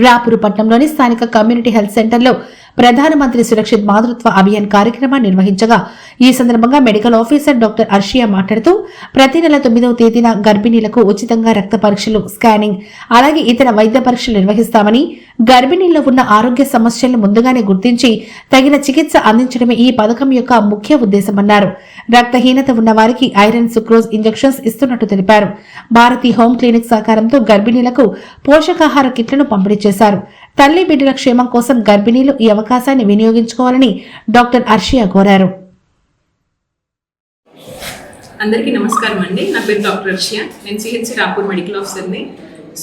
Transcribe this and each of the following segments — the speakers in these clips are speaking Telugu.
రాపూరు పట్టణంలోని స్థానిక కమ్యూనిటీ హెల్త్ సెంటర్లో ప్రధానమంత్రి సురక్షిత్ మాతృత్వ అభియాన్ కార్యక్రమాన్ని నిర్వహించగా ఈ సందర్భంగా మెడికల్ ఆఫీసర్ డాక్టర్ అర్షియా మాట్లాడుతూ ప్రతి నెల 9వ తేదీన గర్భిణీలకు ఉచితంగా రక్త పరీక్షలు, స్కానింగ్, అలాగే ఇతర వైద్య పరీక్షలు నిర్వహిస్తామని, గర్భిణీల్లో ఉన్న ఆరోగ్య సమస్యలను ముందుగానే గుర్తించి తగిన చికిత్స అందించడమే ఈ పథకం యొక్క ముఖ్య ఉద్దేశమన్నారు. రక్తహీనత ఉన్న వారికి ఐరన్, సుక్రోజ్ ఇంజెక్షన్స్ ఇస్తున్నట్టు తెలిపారు. భారతీ హోమ్ క్లినిక్ సహకారంతో గర్భిణీలకు పోషకాహార కిట్లను పంపిణీ చేశారు. తల్లి బిడ్డల క్షేమం కోసం గర్భిణీలు ఈ అవకాశాన్ని వినియోగించుకోవాలని డాక్టర్ అర్షియా కోరారు. అందరికీ నమస్కారం అండి. నా పేరు డాక్టర్ అర్షియా. నేను సిహెచ్సి రాపూర్ మెడికల్ ఆఫీసర్ని.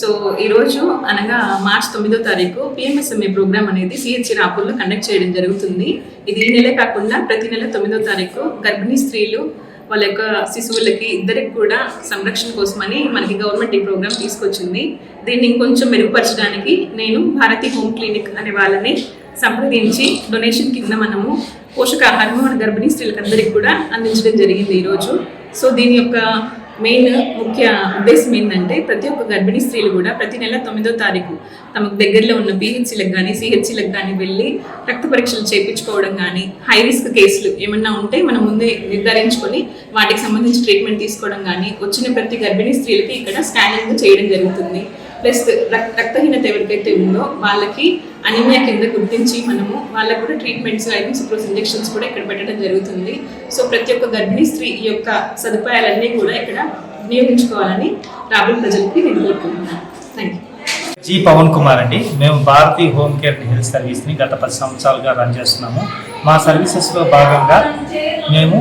సో ఈరోజు అనగా మార్చి 9వ తారీఖు PMSMA ప్రోగ్రామ్ అనేది సిహెచ్సి రాపూర్లో కండక్ట్ చేయడం జరుగుతుంది. ఇది ఈ నెలే కాకుండా ప్రతి నెల 9వ తారీఖు గర్భిణీ స్త్రీలు వాళ్ళ యొక్క శిశువులకి ఇద్దరికి కూడా సంరక్షణ కోసమని మనకి గవర్నమెంట్ ఈ ప్రోగ్రామ్ తీసుకొచ్చింది. దీన్ని ఇంకొంచెం మెరుగుపరచడానికి నేను భారతీ హోమ్ క్లినిక్ అనే వాళ్ళని సంప్రదించి డొనేషన్ కింద మనము పోషకాహారము మన గర్భిణీ స్త్రీలకు అందరికీ కూడా అందించడం జరిగింది ఈరోజు. సో దీని యొక్క ముఖ్య ఉద్దేశం ఏంటంటే ప్రతి ఒక్క గర్భిణీ స్త్రీలు కూడా ప్రతి నెల 9వ తారీఖు తమకు దగ్గరలో ఉన్న PHCలకు కానీ CHCలకు కానీ వెళ్ళి రక్త పరీక్షలు చేయించుకోవడం కానీ, హై రిస్క్ కేసులు ఏమన్నా ఉంటే మనం ముందే నిర్ధారించుకొని వాటికి సంబంధించి ట్రీట్మెంట్ తీసుకోవడం కానీ, వచ్చిన ప్రతి గర్భిణీ స్త్రీలకి ఇక్కడ స్కానింగ్ చేయడం జరుగుతుంది. ప్లస్ రక్తహీనత ఎవరికైతే ఉందో వాళ్ళకి అనీమియా కింద గుర్తించి మనము వాళ్ళకు కూడా ట్రీట్మెంట్స్, ఐరన్, సుక్రోజ్ ఇంజెక్షన్స్ కూడా ఇక్కడ పెట్టడం జరుగుతుంది. సో ప్రతి ఒక్క గర్భిణీ స్త్రీ ఈ యొక్క సదుపాయాలన్నీ కూడా ఇక్కడ వినియోగించుకోవాలని రాబోయే ప్రజలకి నేను కోరుకుంటున్నాను. Thank you. G Pavan Kumar అండి. మేము భారతీ హోమ్ కేర్ హెల్త్ సర్వీస్ని గత 10 సంవత్సరాలుగా రన్ చేస్తున్నాము. మా సర్వీసెస్లో భాగంగా మేము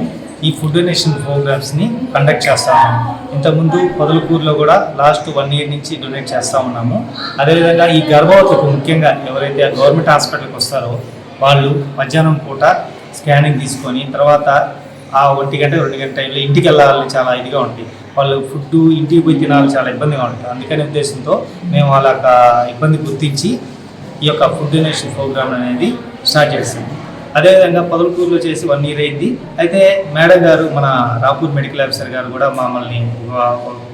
ఈ ఫుడ్ డొనేషన్ ప్రోగ్రామ్స్ని కండక్ట్ చేస్తా ఉన్నాము. ఇంతకుముందు పొదలకూరులో కూడా లాస్ట్ 1 year నుంచి డొనేట్ చేస్తూ ఉన్నాము. అదేవిధంగా ఈ గర్భవతులకు ముఖ్యంగా ఎవరైతే గవర్నమెంట్ హాస్పిటల్కి వస్తారో వాళ్ళు మధ్యాహ్నం పూట స్కానింగ్ తీసుకొని తర్వాత ఆ 1 గంట 2 గంట టైంలో ఇంటికి వెళ్ళాలని చాలా ఇదిగా ఉంటుంది. వాళ్ళు ఫుడ్ ఇంటికి పోయి తినాలి చాలా ఇబ్బందిగా ఉంటుంది. అందుకనే ఉద్దేశంతో మేము వాళ్ళ ఇబ్బంది గుర్తించి ఈ యొక్క ఫుడ్ డొనేషన్ ప్రోగ్రామ్ అనేది స్టార్ట్ చేస్తాము. అదేవిధంగా పొదలకూరులో చేసి 1 year అయింది. అయితే మేడం గారు, మన రాపూర్ మెడికల్ ఆఫీసర్ గారు కూడా మమ్మల్ని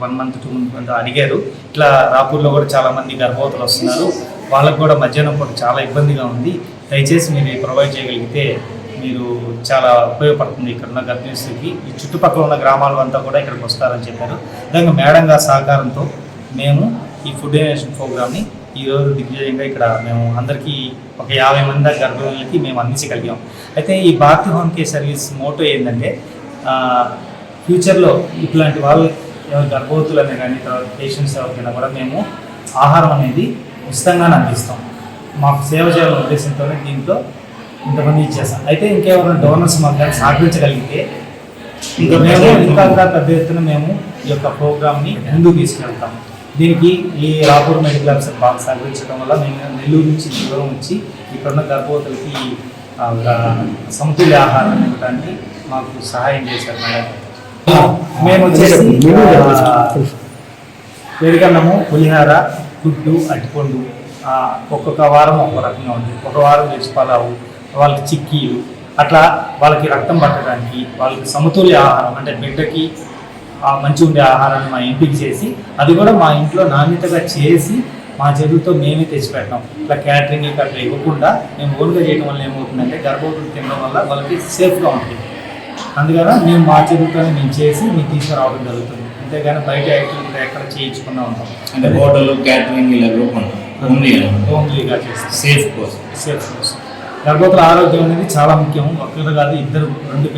1 month 2 months అడిగారు. ఇట్లా రాపూర్లో కూడా చాలామంది గర్భవతులు వస్తున్నారు, వాళ్ళకు కూడా మధ్యాహ్నం పూట చాలా ఇబ్బందిగా ఉంది, దయచేసి మీరు ప్రొవైడ్ చేయగలిగితే మీరు చాలా ఉపయోగపడుతుంది ఇక్కడ ఉన్న గర్భిణీకి, ఈ చుట్టుపక్కల ఉన్న గ్రామాల అంతా కూడా ఇక్కడికి వస్తారని చెప్పారు. విధంగా మేడం గారి సహకారంతో మేము ఈ ఫుడ్ డొనేషన్ ప్రోగ్రామ్ని ఈరోజు దిగ్విజయంగా ఇక్కడ మేము అందరికీ ఒక 50 మంది గర్భిణులకి మేము అందించగలిగాం. అయితే ఈ Bharati home care service motto ఏంటంటే ఫ్యూచర్లో ఇట్లాంటి వాళ్ళు ఎవరు గర్భవతులనే కానీ తర్వాత పేషెంట్స్ ఎవరికైనా కూడా మేము ఆహారం అనేది ఉచితంగానే అందిస్తాం. మాకు సేవ చేయాలనే ఉద్దేశంతోనే దీంట్లో ఇంతమంది ఇచ్చేస్తాం. అయితే ఇంకెవరైనా డోనర్స్ మాకు కానీ సహకరించగలిగితే ఇంకా మేము ఇంకా పెద్ద ఎత్తున మేము ఈ యొక్క ప్రోగ్రామ్ని ముందుకు తీసుకెళ్తాం. దీనికి ఈ రాపూర్ మెడికల్ ఆఫీసర్ బాగా సహకరించడం వల్ల మేము నెల్లూరు నుంచి దూరం వచ్చి ఇక్కడున్న గర్భవతులకి సమతుల్య ఆహారం ఇవ్వడానికి మాకు సహాయం చేశారు మేడం. మేము వచ్చేసి పెరుగన్నము, పులిహార, గుడ్డు, అరటిపండు ఒక్కొక్క వారం ఒక్కొక్క రకంగా ఉంటుంది. ఒక వారం వెజ్ పలావు, వాళ్ళకి చిక్కీలు, అట్లా వాళ్ళకి రక్తం పట్టడానికి వాళ్ళకి సమతుల్య ఆహారం అంటే బిడ్డకి మంచి ఉండే ఆహారాన్ని మా ఇంటికి చేసి అది కూడా మా ఇంట్లో నాణ్యతగా చేసి మా చేతులతో మేమే తెచ్చిపెట్టాం. ఇట్లా క్యాటరింగ్ అట్లా ఇవ్వకుండా మేము ఓన్గా చేయడం వల్ల ఏమవుతుందంటే గర్భవతులు తినడం వల్ల వాళ్ళకి సేఫ్గా ఉంటుంది. అందుకని మేము మా చేతులతోనే మేము చేసి మేము తీసుకురావడం జరుగుతుంది. అంతేగాని బయట యాక్టివిటీ ఎక్కడ చేయించుకున్నా ఉంటాం. అంటే హోటల్ క్యాటరింగ్ ఓన్లీగా చేస్తాం సేఫ్ కోసం. గర్భవతుల ఆరోగ్యం అనేది చాలా ముఖ్యం. ఒక్కరు కాదు, 2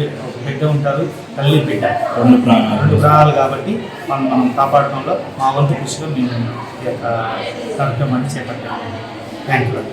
బిడ్డ ఉంటారు, తల్లి బిడ్డ 2 ప్రాణాలు కాబట్టి మనం కాపాడటంలో మా వంతు కృషిలో మేము ఈ యొక్క కార్యక్రమాన్ని చేపట్టాము. Thank you.